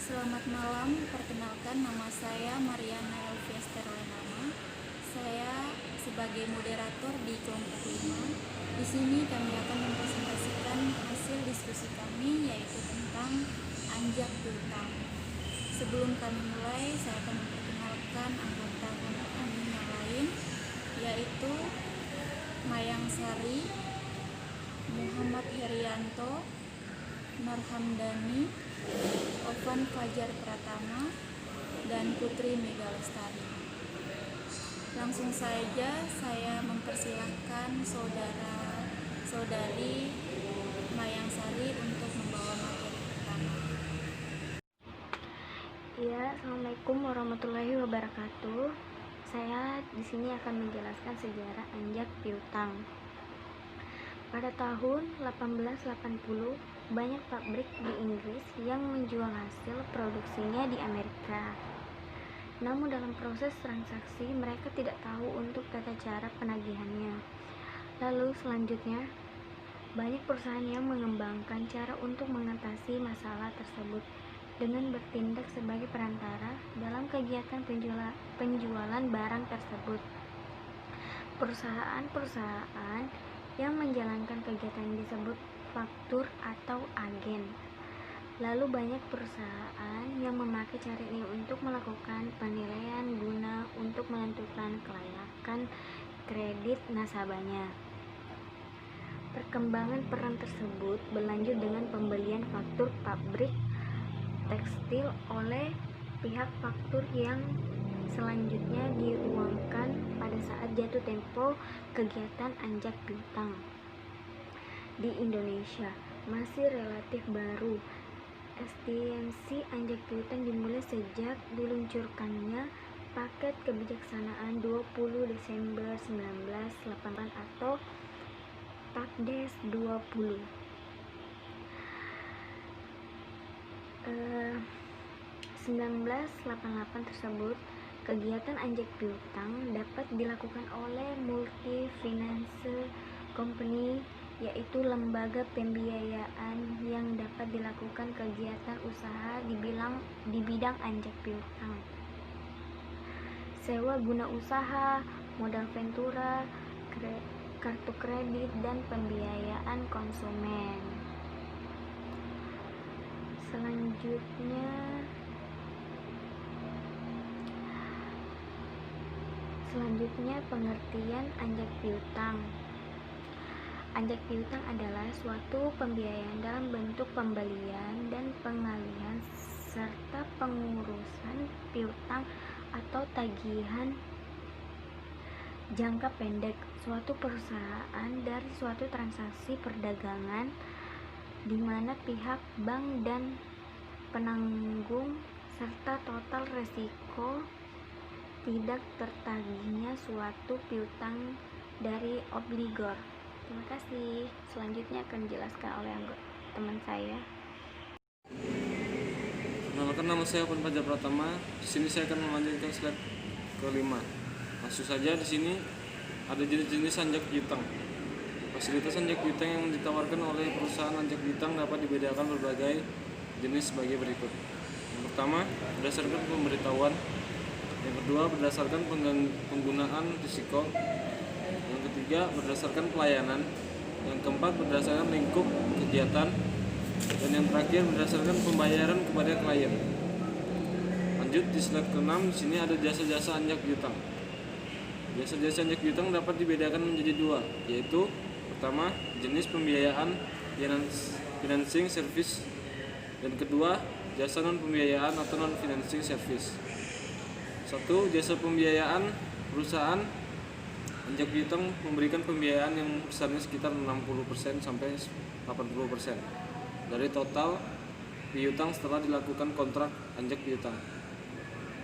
Selamat malam, perkenalkan nama saya Mariana Elvias Terwenama. Saya sebagai moderator di kelompok 5. Di sini kami akan mempresentasikan hasil diskusi kami, yaitu tentang anjak piutang. Sebelum kami mulai, saya akan memperkenalkan anggota kelompok kami yang lain, yaitu Mayang Sari, Muhammad Herianto, Narhamdani, Ovan Fajar Pratama, dan Putri Megalestari. Langsung saja saya mempersilahkan saudara-saudari Mayang Sari untuk membawa materi pertama. Ya, Assalamualaikum warahmatullahi wabarakatuh. Saya di sini akan menjelaskan sejarah anjak piutang. Pada tahun 1880, banyak pabrik di Inggris yang menjual hasil produksinya di Amerika. Namun dalam proses transaksi mereka tidak tahu untuk tata cara penagihannya. Lalu selanjutnya, banyak perusahaan yang mengembangkan cara untuk mengatasi masalah tersebut dengan bertindak sebagai perantara dalam kegiatan penjualan barang tersebut. Perusahaan-perusahaan yang menjalankan kegiatan disebut faktur atau agen. Lalu banyak perusahaan yang memakai cara ini untuk melakukan penilaian guna untuk menentukan kelayakan kredit nasabahnya. Perkembangan peran tersebut berlanjut dengan pembelian faktur pabrik tekstil oleh pihak faktur yang selanjutnya diuangkan pada saat jatuh tempo kegiatan anjak piutang. Di Indonesia masih relatif baru. Eksistensi anjak piutang dimulai sejak diluncurkannya Paket Kebijaksanaan 20 Desember 1988 atau Pakdes 20. 1988 tersebut, kegiatan anjak piutang dapat dilakukan oleh multi finance company, yaitu lembaga pembiayaan yang dapat dilakukan kegiatan usaha di bidang anjak piutang. Sewa guna usaha, modal ventura, kartu kredit, dan pembiayaan konsumen. Selanjutnya pengertian anjak piutang. Anjak piutang adalah suatu pembiayaan dalam bentuk pembelian dan pengalihan serta pengurusan piutang atau tagihan jangka pendek suatu perusahaan dari suatu transaksi perdagangan di mana pihak bank dan penanggung serta total resiko tidak tertagihnya suatu piutang dari obligor. Terima kasih. Selanjutnya akan dijelaskan oleh teman saya. Perkenalkan, nama saya Ovan Fajar Pratama. Di sini saya akan melanjutkan slide ke-5. Langsung saja, di sini ada jenis-jenis anjak piutang. Fasilitas anjak piutang yang ditawarkan oleh perusahaan anjak piutang dapat dibedakan berbagai jenis sebagai berikut. Yang pertama, berdasarkan pemberitahuan. Yang kedua, berdasarkan penggunaan risiko. Yang ketiga, berdasarkan pelayanan. Yang keempat, berdasarkan lingkup kegiatan. Dan yang terakhir, berdasarkan pembayaran kepada klien. Lanjut di slide ke-6, di sini ada jasa-jasa anjak piutang. Jasa-jasa anjak piutang dapat dibedakan menjadi dua, yaitu pertama, jenis pembiayaan financing service, dan kedua, jasa non pembiayaan atau non financing service. 1. Jasa pembiayaan. Perusahaan anjak piutang memberikan pembiayaan yang besarnya sekitar 60% sampai 80% dari total piutang setelah dilakukan kontrak anjak piutang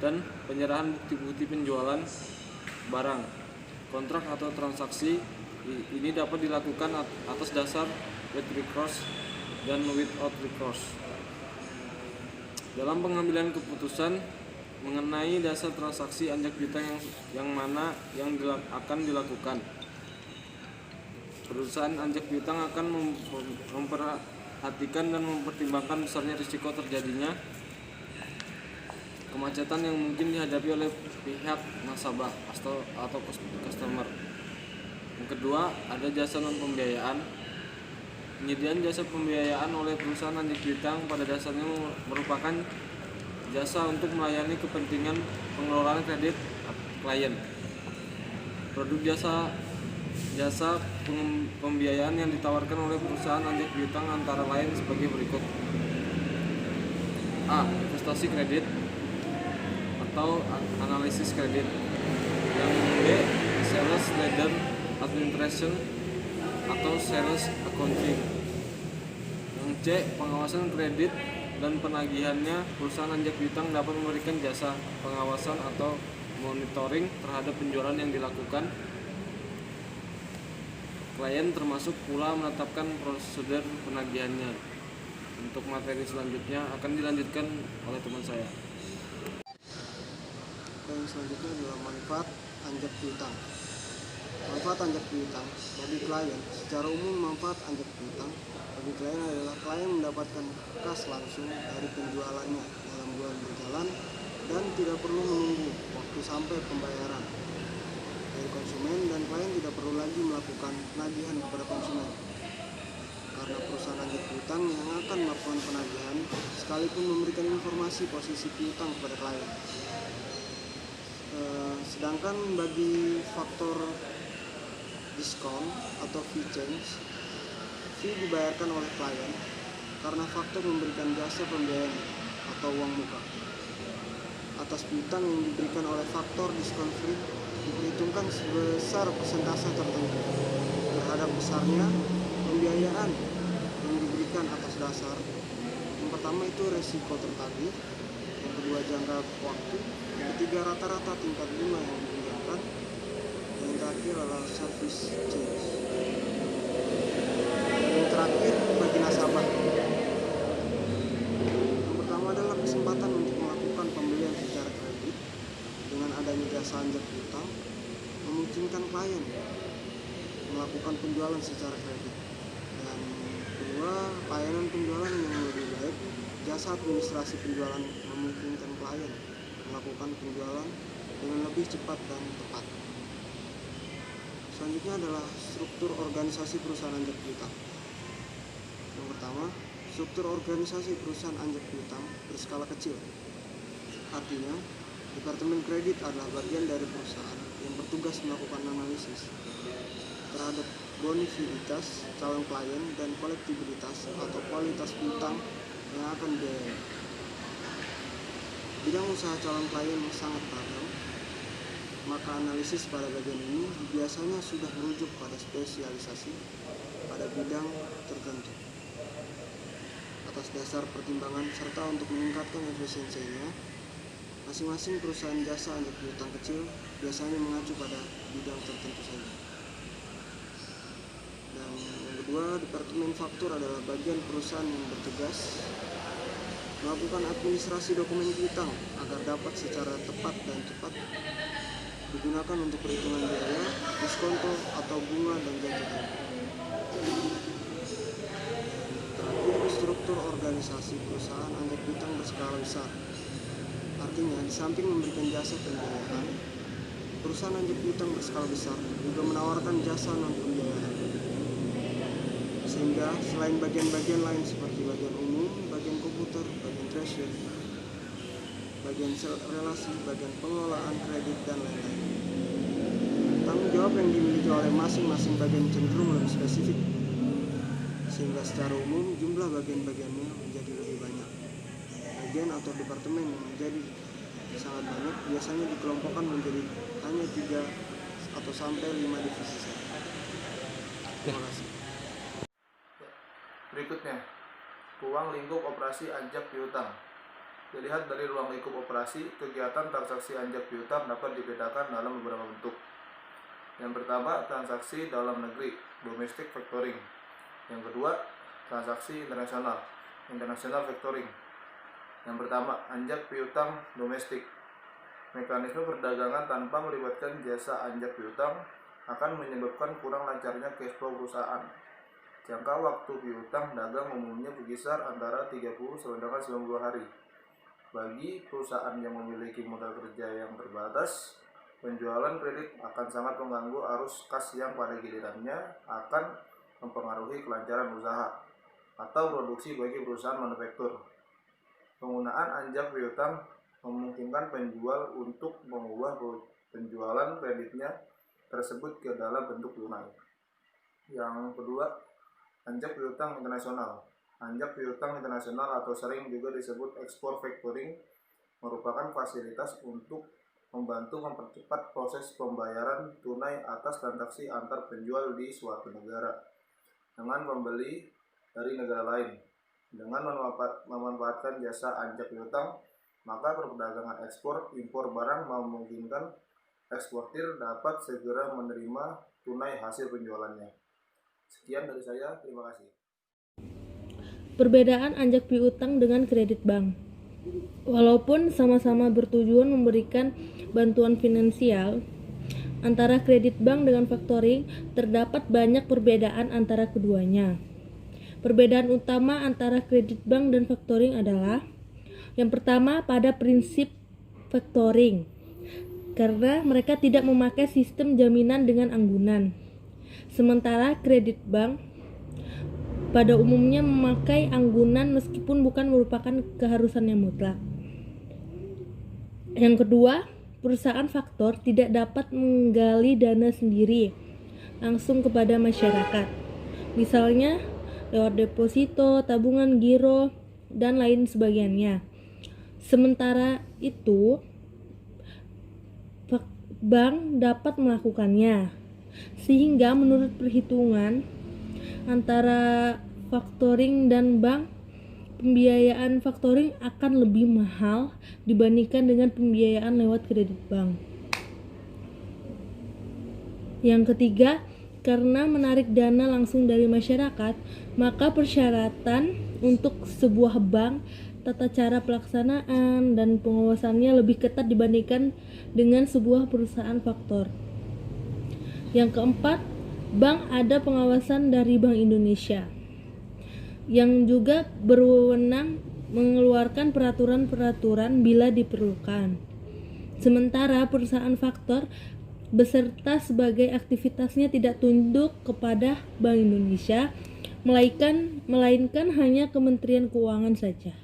dan penyerahan bukti-bukti penjualan barang. Kontrak atau transaksi ini dapat dilakukan atas dasar with recourse dan without recourse. Dalam pengambilan keputusan mengenai dasar transaksi anjak piutang yang mana yang akan dilakukan, perusahaan anjak piutang akan memperhatikan dan mempertimbangkan besarnya risiko terjadinya kemacetan yang mungkin dihadapi oleh pihak nasabah atau customer. Yang kedua, ada jasa non pembiayaan. Penyediaan jasa pembiayaan oleh perusahaan anjak piutang pada dasarnya merupakan jasa untuk melayani kepentingan pengelolaan kredit klien. Produk jasa pembiayaan yang ditawarkan oleh perusahaan anjak piutang antara lain sebagai berikut. A. Investasi kredit atau analisis kredit. Yang B. Sales ledger administration atau sales accounting. Yang C. Pengawasan kredit dan penagihannya. Perusahaan anjak piutang dapat memberikan jasa pengawasan atau monitoring terhadap penjualan yang dilakukan klien, termasuk pula menetapkan prosedur penagihannya. Untuk materi selanjutnya akan dilanjutkan oleh teman saya. Dan selanjutnya adalah manfaat anjak piutang. Manfaat anjak piutang bagi klien. Secara umum, manfaat anjak piutang bagi klien adalah klien mendapatkan kas langsung dari penjualannya dalam bulan berjalan dan tidak perlu menunggu waktu sampai pembayaran dari konsumen, dan klien tidak perlu lagi melakukan penagihan kepada konsumen karena perusahaan anjak piutang yang akan melakukan penagihan sekalipun memberikan informasi posisi piutang kepada klien. Sedangkan bagi faktor diskon atau fee change, fee dibayarkan oleh klien karena faktor memberikan jasa pembiayaan atau uang muka atas piutang yang diberikan oleh faktor diskon free diperhitungkan sebesar persentase tertentu terhadap besarnya pembiayaan yang diberikan atas dasar. Yang pertama itu resiko tertagih, yang kedua jangka waktu, yang ketiga rata-rata tingkat bunga yang dipinjamkan, dan yang terakhir adalah service charge. Dan yang terakhir bagi nasabah, yang pertama adalah kesempatan untuk melakukan pembelian secara kredit. Dengan adanya jasa anjak piutang memungkinkan klien melakukan penjualan secara kredit. Dan kedua, layanan penjualan yang lebih baik. Jasa administrasi penjualan memungkinkan klien melakukan penjualan dengan lebih cepat dan tepat. Selanjutnya adalah struktur organisasi perusahaan anjak piutang. Yang pertama, struktur organisasi perusahaan anjak piutang berskala kecil. Artinya, Departemen Kredit adalah bagian dari perusahaan yang bertugas melakukan analisis terhadap bonifitas calon klien dan kolektibilitas atau kualitas piutang yang akan dibayar. Bidang usaha calon klien sangat beragam, maka analisis pada bagian ini biasanya sudah merujuk pada spesialisasi pada bidang tertentu. Atas dasar pertimbangan serta untuk meningkatkan efisiensinya, masing-masing perusahaan jasa anjak piutang kecil biasanya mengacu pada bidang tertentu saja. Dan yang kedua, Departemen Faktur adalah bagian perusahaan yang bertugas melakukan administrasi dokumen piutang agar dapat secara tepat dan cepat digunakan untuk perhitungan biaya, diskonto atau bunga dan janji tempo. Terakhir, struktur organisasi perusahaan anjak piutang berskala besar. Artinya, di samping memberikan jasa pembiayaan, perusahaan anjak piutang berskala besar juga menawarkan jasa non pembiayaan. Sehingga selain bagian-bagian lain seperti bagian umum, bagian komputer, bagian treasury, bagian relasi, bagian pengelolaan kredit, dan lain-lain, tanggung jawab yang dimiliki oleh masing-masing bagian cenderung lebih spesifik, sehingga secara umum jumlah bagian-bagiannya menjadi lebih banyak. Bagian atau departemen yang menjadi sangat banyak biasanya dikelompokkan menjadi hanya 3 atau sampai 5 divisi saja. Terima kasih. Berikutnya, ruang lingkup operasi anjak piutang. Dilihat dari ruang lingkup operasi, kegiatan transaksi anjak piutang dapat dibedakan dalam beberapa bentuk. Yang pertama, transaksi dalam negeri, domestic factoring. Yang kedua, transaksi internasional, international factoring. Yang pertama, anjak piutang domestik. Mekanisme perdagangan tanpa melibatkan jasa anjak piutang akan menyebabkan kurang lancarnya cash flow perusahaan. Jangka waktu piutang dagang umumnya berkisar antara 30 sampai 90 hari. Bagi perusahaan yang memiliki modal kerja yang terbatas, penjualan kredit akan sangat mengganggu arus kas yang pada gilirannya akan mempengaruhi kelancaran usaha atau produksi bagi perusahaan manufaktur. Penggunaan anjak piutang memungkinkan penjual untuk mengubah penjualan kreditnya tersebut ke dalam bentuk tunai. Yang kedua, anjak piutang internasional. Anjak piutang internasional atau sering juga disebut export factoring merupakan fasilitas untuk membantu mempercepat proses pembayaran tunai atas transaksi antar penjual di suatu negara dengan pembeli dari negara lain. Dengan memanfaatkan jasa anjak piutang, maka perdagangan ekspor impor barang memungkinkan eksportir dapat segera menerima tunai hasil penjualannya. Sekian dari saya, terima kasih. Perbedaan anjak piutang dengan kredit bank. Walaupun sama-sama bertujuan memberikan bantuan finansial, antara kredit bank dengan factoring terdapat banyak perbedaan antara keduanya. Perbedaan utama antara kredit bank dan factoring adalah: yang pertama, pada prinsip factoring, karena mereka tidak memakai sistem jaminan dengan anggunan. Sementara kredit bank pada umumnya memakai anggunan meskipun bukan merupakan keharusan yang mutlak. Yang kedua, perusahaan faktor tidak dapat menggali dana sendiri langsung kepada masyarakat, misalnya lewat deposito, tabungan giro, dan lain sebagainya. Sementara itu, bank dapat melakukannya, sehingga menurut perhitungan antara factoring dan bank, pembiayaan factoring akan lebih mahal dibandingkan dengan pembiayaan lewat kredit bank. Yang ketiga, karena menarik dana langsung dari masyarakat, maka persyaratan untuk sebuah bank, tata cara pelaksanaan dan pengawasannya lebih ketat dibandingkan dengan sebuah perusahaan faktor. Yang keempat, bank ada pengawasan dari Bank Indonesia yang juga berwenang mengeluarkan peraturan-peraturan bila diperlukan. Sementara perusahaan faktor beserta sebagai aktivitasnya tidak tunduk kepada Bank Indonesia, melainkan hanya Kementerian Keuangan saja.